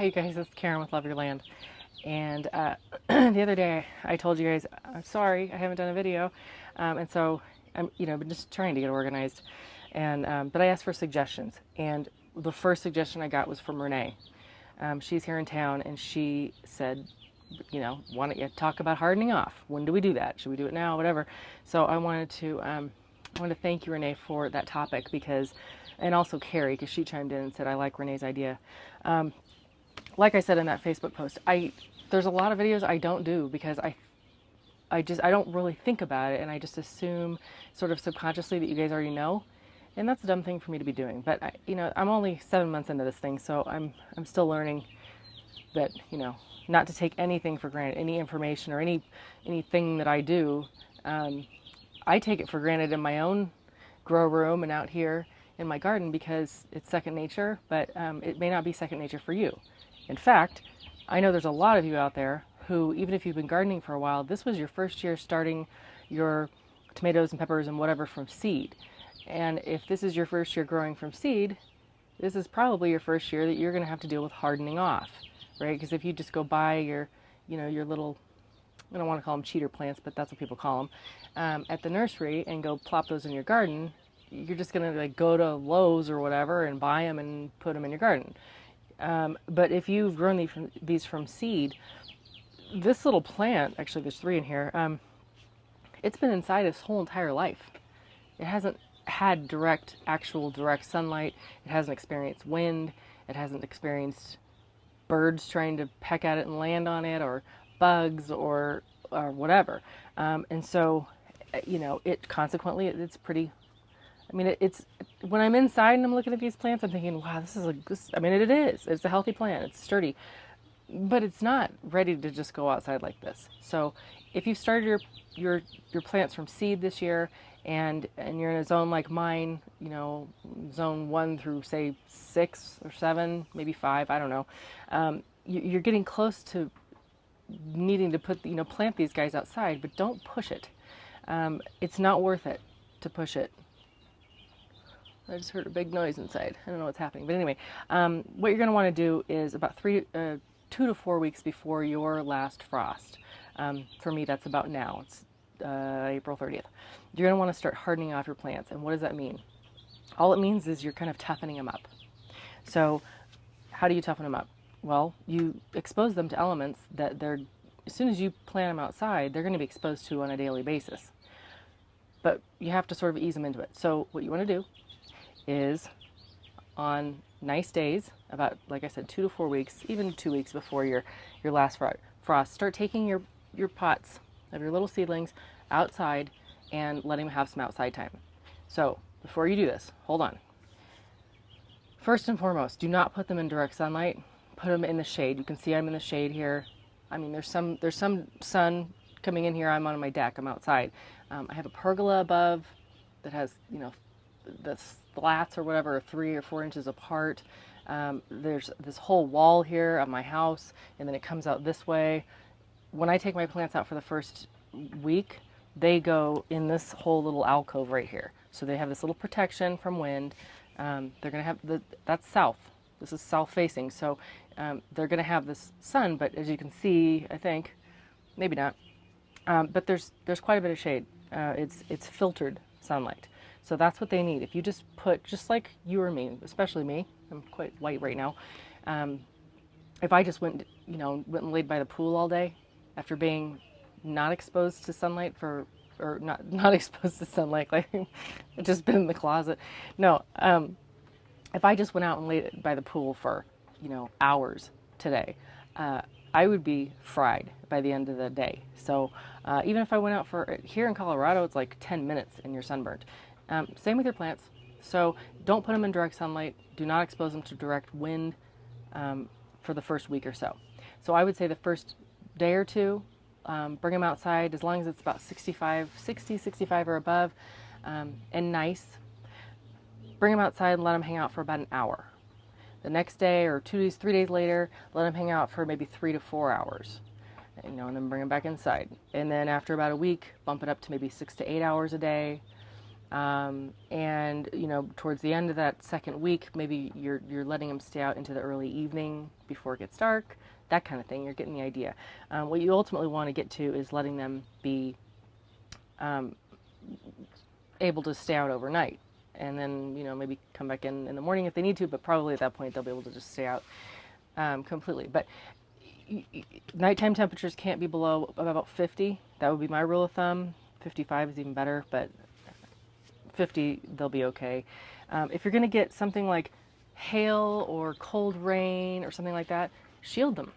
Hi you guys, it's Karen with Love Your Land. And the other day I told you guys, I'm sorry, I haven't done a video. And so I'm, been just trying to get organized. And but I asked for suggestions. And the first suggestion I got was from Renee. She's here in town and she said, why don't you talk about hardening off? When do we do that? Should we do it now? Whatever. So I wanted to thank you, Renee, for that topic because, and also Carrie, because she chimed in and said, I like Renee's idea. Like I said in that Facebook post, there's a lot of videos I don't do because I don't really think about it, and I just assume sort of subconsciously that you guys already know, and that's a dumb thing for me to be doing. But I'm only 7 months into this thing, so I'm still learning that not to take anything for granted, any information or anything that I do. I take it for granted in my own grow room and out here in my garden because it's second nature, but it may not be second nature for you. In fact, I know there's a lot of you out there who, even if you've been gardening for a while, this was your first year starting your tomatoes and peppers and whatever from seed. And if this is your first year growing from seed, this is probably your first year that you're going to have to deal with hardening off, right? Because if you just go buy your little, I don't want to call them cheater plants, but that's what people call them, at the nursery and go plop those in your garden, you're just going to go to Lowe's or whatever and buy them and put them in your garden. But if you've grown these from seed, this little plant, actually there's 3 in here, it's been inside its whole entire life. It hasn't had actual direct sunlight. It hasn't experienced wind. It hasn't experienced birds trying to peck at it and land on it, or bugs or whatever. And so, consequently, it's pretty, it's when I'm inside and I'm looking at these plants, I'm thinking, wow, it is. It's a healthy plant. It's sturdy, but it's not ready to just go outside like this. So if you've started your plants from seed this year and you're in a zone like mine, zone 1 through say 6 or 7, maybe 5, I don't know. You're getting close to needing to plant these guys outside, but don't push it. It's not worth it to push it. I just heard a big noise inside. I don't know what's happening. But anyway, what you're going to want to do is about 2 to 4 weeks before your last frost. For me, that's about now. It's April 30th. You're going to want to start hardening off your plants. And what does that mean? All it means is you're kind of toughening them up. So how do you toughen them up? Well, you expose them to elements that as soon as you plant them outside, they're going to be exposed to on a daily basis. But you have to sort of ease them into it. So what you want to do is on nice days, about, like I said, 2 to 4 weeks, even 2 weeks before your last frost, start taking your pots of your little seedlings outside and letting them have some outside time. So before you do this, hold on. First and foremost, do not put them in direct sunlight. Put them in the shade. You can see I'm in the shade here. There's some sun coming in here. I'm on my deck. I'm outside. I have a pergola above that has, the slats or whatever are 3 or 4 inches apart. There's this whole wall here of my house, and then it comes out this way. When I take my plants out for the first week, they go in this whole little alcove right here. So they have this little protection from wind. They're going to have that's south. This is south facing. So they're going to have this sun, but as you can see, I think, maybe not, but there's quite a bit of shade. It's filtered sunlight. So that's what they need. If you just like you or me, especially me, I'm quite white right now. If I just went and laid by the pool all day after being not exposed to sunlight or not exposed to sunlight, like I've just been in the closet. No, if I just went out and laid by the pool for, hours today, I would be fried by the end of the day. So even if I went out here in Colorado, it's like 10 minutes and you're sunburned. Same with your plants. So don't put them in direct sunlight. Do not expose them to direct wind for the first week or so. So I would say the first day or two, bring them outside as long as it's about 60, 65 or above, and nice. Bring them outside and let them hang out for about an hour. The next day or 2 days, 3 days later, let them hang out for maybe 3 to 4 hours. And then bring them back inside. And then after about a week, bump it up to maybe 6 to 8 hours a day. And you know, towards the end of that second week, maybe you're letting them stay out into the early evening before it gets dark, that kind of thing. You're getting the idea. What you ultimately want to get to is letting them be able to stay out overnight, and then, you know, maybe come back in the morning if they need to, but probably at that point they'll be able to just stay out completely. But nighttime temperatures can't be below about 50. That would be my rule of thumb. 55 is even better, but 50, they'll be okay. If you're going to get something like hail or cold rain or something like that, shield them,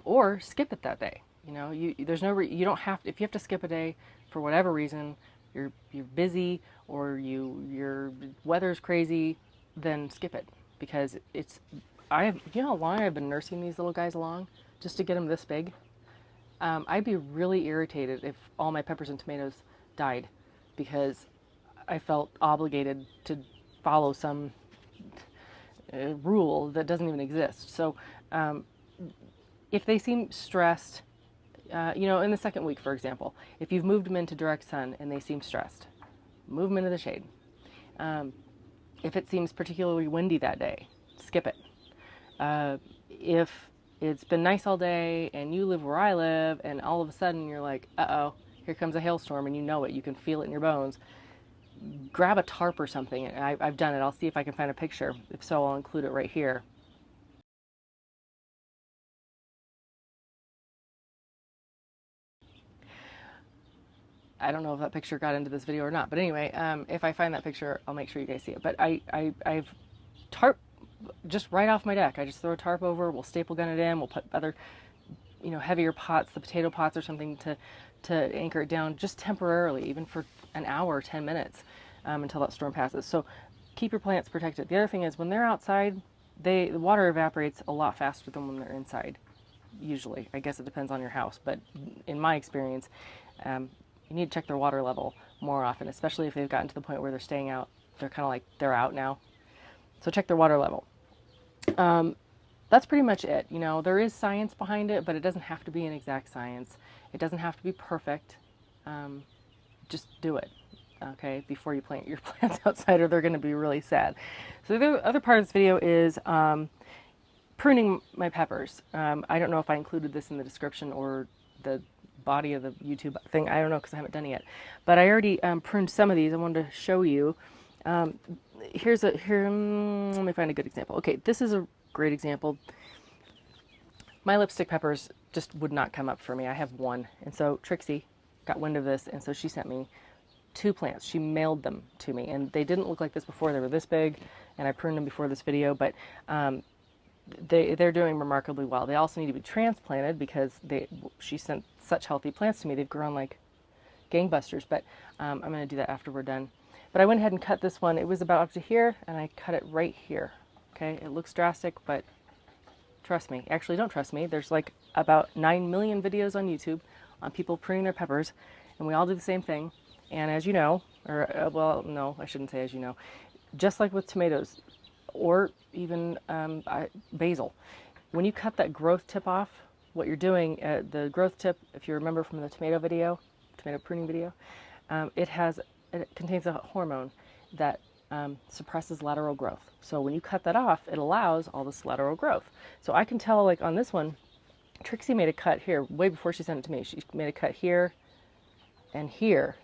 or skip it that day. You know, there's no you don't have to, if you have to skip a day for whatever reason, you're busy or your weather's crazy, then skip it, because it's you know how long I've been nursing these little guys along just to get them this big. I'd be really irritated if all my peppers and tomatoes died because I felt obligated to follow some rule that doesn't even exist. So if they seem stressed, you know, in the second week, for example, if you've moved them into direct sun and they seem stressed, move them into the shade. If it seems particularly windy that day, skip it. If it's been nice all day and you live where I live and all of a sudden you're like, uh-oh, here comes a hailstorm, and you know it, you can feel it in your bones, grab a tarp or something. I've done it. I'll see if I can find a picture. If so, I'll include it right here. I don't know if that picture got into this video or not, but anyway, if I find that picture, I'll make sure you guys see it. But I've tarp just right off my deck. I just throw a tarp over, we'll staple gun it in, we'll put other, you know, heavier pots, the potato pots or something to anchor it down just temporarily, even for an hour, 10 minutes, until that storm passes. So keep your plants protected. The other thing is when they're outside, the water evaporates a lot faster than when they're inside, usually. I guess it depends on your house, but in my experience, you need to check their water level more often, especially if they've gotten to the point where they're staying out. They're kind of like, they're out now. So check their water level. That's pretty much it. You know, there is science behind it, but it doesn't have to be an exact science. It doesn't have to be perfect. Just do it, okay, before you plant your plants outside, or they're going to be really sad. So the other part of this video is pruning my peppers. I don't know if I included this in the description or the body of the YouTube thing. I don't know because I haven't done it yet. But I already pruned some of these. I wanted to show you. Let me find a good example. Okay, this is a great example. My lipstick peppers just would not come up for me. I have one. And so Trixie got wind of this, and so she sent me 2 plants. She mailed them to me, and they didn't look like this before. They were this big, and I pruned them before this video, but they're doing remarkably well. They also need to be transplanted because she sent such healthy plants to me. They've grown like gangbusters, but I'm going to do that after we're done. But I went ahead and cut this one. It was about up to here, and I cut it right here. Okay, it looks drastic, but trust me. Actually, don't trust me. There's like about 9 million videos on YouTube on people pruning their peppers, and we all do the same thing. And as you know, or well, no, I shouldn't say as you know, just like with tomatoes or even basil, when you cut that growth tip off, what you're doing, the growth tip, if you remember from the tomato pruning video, it contains a hormone that suppresses lateral growth. So when you cut that off, it allows all this lateral growth. So I can tell, like on this one, Trixie made a cut here way before she sent it to me. She made a cut here and here.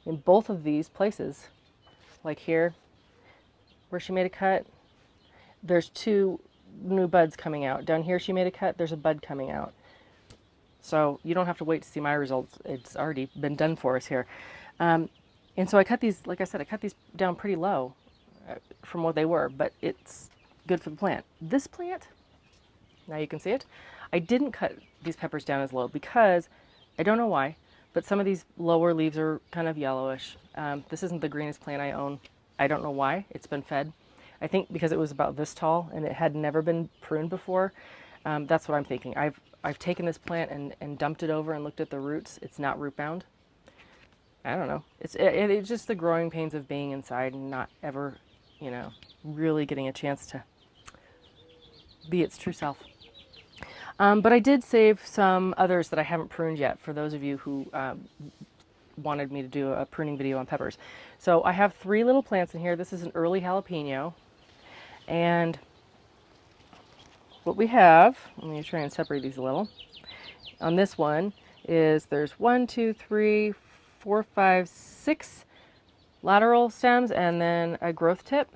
In both of these places, like here, where she made a cut, there's 2 new buds coming out. Down here she made a cut, there's a bud coming out. So you don't have to wait to see my results. It's already been done for us here. And so I cut these, like I said, I cut these down pretty low from what they were, but it's good for the plant. This plant, now you can see it, I didn't cut these peppers down as low because, I don't know why, but some of these lower leaves are kind of yellowish. This isn't the greenest plant I own. I don't know why. It's been fed. I think because it was about this tall and it had never been pruned before. That's what I'm thinking. I've taken this plant and dumped it over and looked at the roots. It's not root bound. I don't know. It's just the growing pains of being inside and not ever, you know, really getting a chance to be its true self. But I did save some others that I haven't pruned yet for those of you who wanted me to do a pruning video on peppers. So I have 3 little plants in here. This is an early jalapeno. And what we have, let me try and separate these a little. On this one is there's 1, 2, 3, 4, 5, 6 lateral stems and then a growth tip.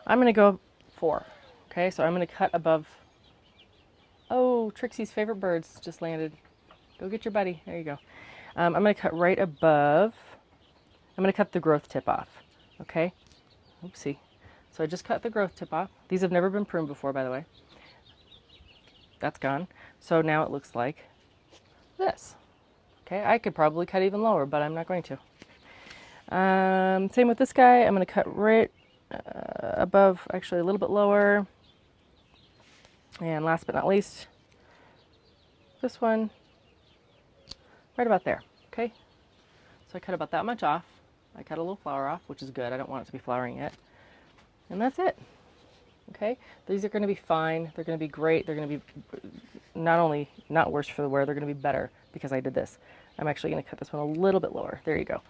I'm going to go 4. Okay, so I'm going to cut above. Oh, Trixie's favorite birds just landed. Go get your buddy. There you go. I'm going to cut right above. I'm going to cut the growth tip off. Okay. Oopsie. So I just cut the growth tip off. These have never been pruned before, by the way. That's gone. So now it looks like this. Okay, I could probably cut even lower, but I'm not going to. Same with this guy. I'm going to cut right above, actually a little bit lower. And last but not least, this one, right about there. Okay, so I cut about that much off. I cut a little flower off, which is good. I don't want it to be flowering yet. And that's it. Okay, these are going to be fine. They're going to be great. They're going to be not only not worse for the wear, they're going to be better because I did this. I'm actually going to cut this one a little bit lower. There you go.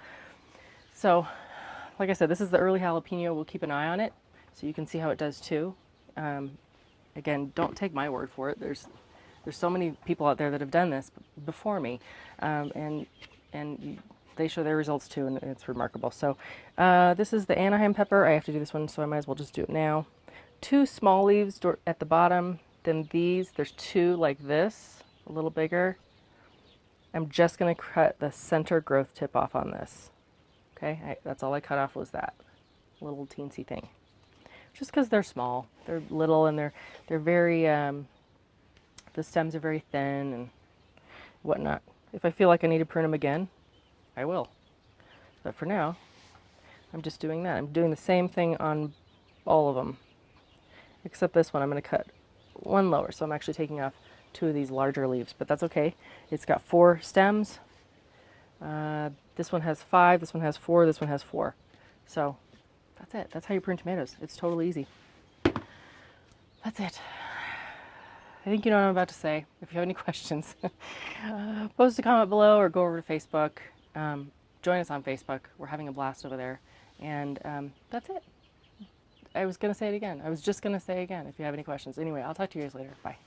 So, like I said, this is the early jalapeno. We'll keep an eye on it so you can see how it does too. Again, don't take my word for it. There's so many people out there that have done this before me, and they show their results too, and it's remarkable. So this is the Anaheim pepper. I have to do this one, so I might as well just do it now. 2 small leaves at the bottom. Then these, there's 2 like this, a little bigger. I'm just going to cut the center growth tip off on this. Okay, that's all I cut off was that little teensy thing. Just because they're small, they're little, and they're very, the stems are very thin and whatnot. If I feel like I need to prune them again, I will. But for now, I'm just doing that. I'm doing the same thing on all of them, except this one I'm going to cut 1 lower. So I'm actually taking off 2 of these larger leaves, but that's okay. It's got 4 stems. This one has 5, this one has 4, this one has 4. So that's it. That's how you prune tomatoes. It's totally easy. That's it. I think you know what I'm about to say. If you have any questions, post a comment below or go over to Facebook. Join us on Facebook. We're having a blast over there. And that's it. I was going to say it again. I was just going to say again if you have any questions. Anyway, I'll talk to you guys later. Bye.